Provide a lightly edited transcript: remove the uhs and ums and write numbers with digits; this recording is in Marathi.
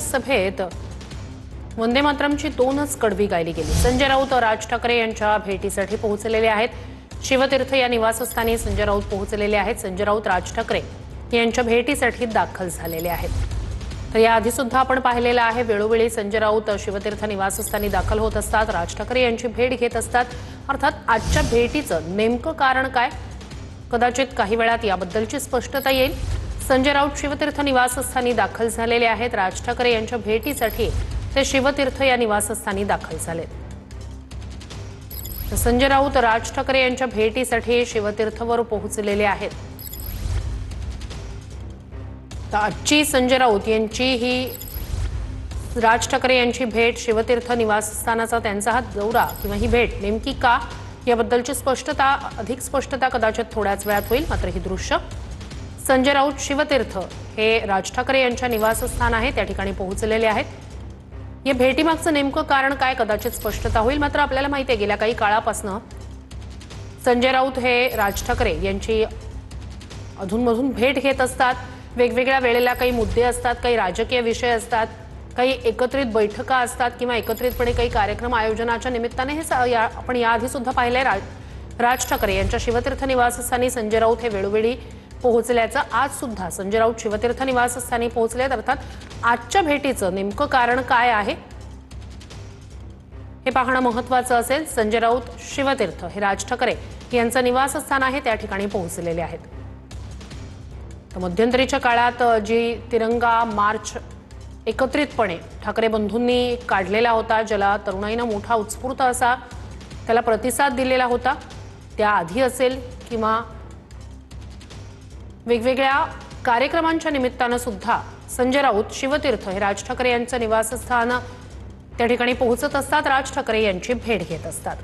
सभेत वंदे मातरमची दोनच कडवी गायली गेली। संजय राऊत राज ठाकरे यांच्या भेटीसाठी पोहोचलेले आहेत। शिवतीर्थ या निवासस्थानी संजय राऊत पोहोचलेले आहेत। संजय राऊत राज ठाकरे यांच्या भेटीसाठी दाखल झालेले आहेत। तर याआधी सुद्धा आपण पाहिलेलं आहे, वेळोवेळी संजय राऊत शिवतीर्थ निवासस्थानी दाखल होत असतात, राज ठाकरे यांची भेट घेत असतात। अर्थात आजच्या भेटीचं नेमकं कारण काय, कदाचित काही वेळात याबद्दलची स्पष्टता येईल। संजय राऊत शिवतीर्थ निवासस्थानी दाखल झालेले आहेत। राज ठाकरे यांच्या भेटीसाठी ते शिवतीर्थ या निवासस्थानी दाखल झालेत। संजय राऊत राज ठाकरे यांच्या भेटीसाठी शिवतीर्थवर पोहोचलेले आहेत। तर आजची संजय राऊत यांची ही राज ठाकरे यांची भेट, शिवतीर्थ निवासस्थानाचा त्यांचा हा दौरा किंवा ही भेट नेमकी का, याबद्दलची अधिक स्पष्टता कदाचित थोड्याच वेळात होईल। मात्र ही दृश्य संजय राऊत शिवतीर्थ हे राज ठाकरे यांच्या निवासस्थान आहे, त्या ठिकाणी पोहोचलेले आहेत। या भेटीमागचं नेमकं कारण काय, कदाचित स्पष्टता होईल। मात्र आपल्याला माहिती आहे, गेल्या काही काळापासून संजय राऊत हे राज ठाकरे यांची अधूनमधून भेट घेत असतात। वेगवेगळ्या वेळेला काही मुद्दे असतात, काही राजकीय विषय असतात, काही एकत्रित बैठका असतात किंवा एकत्रितपणे काही कार्यक्रम आयोजनाच्या निमित्ताने हे आपण याआधी सुद्धा पाहिलंय। राज ठाकरे यांच्या शिवतीर्थ निवासस्थानी संजय राऊत हे वेळोवेळी पोहोचल्याचं आज सुद्धा संजय राऊत शिवतीर्थ निवासस्थानी पोहोचलेत। अर्थात आजच्या भेटीचं नेमकं कारण काय आहे हे पाहणं महत्त्वाचं असेल। संजय राऊत शिवतीर्थ हे राज ठाकरे यांचं निवासस्थान आहे, त्या ठिकाणी पोहोचलेले आहेत। तर मध्यंतरीच्या काळात जी तिरंगा मार्च एकत्रितपणे ठाकरे बंधूंनी काढलेला होता, ज्याला तरुणाईनं मोठा उत्स्फूर्त असा त्याला प्रतिसाद दिलेला होता, त्याआधी असेल किंवा वेगवेगळ्या कार्यक्रमांच्या निमित्तानं सुद्धा संजय राऊत शिवतीर्थ हे राज ठाकरे यांचं निवासस्थान त्या ठिकाणी पोहोचत असतात, राज ठाकरे यांची भेट घेत असतात।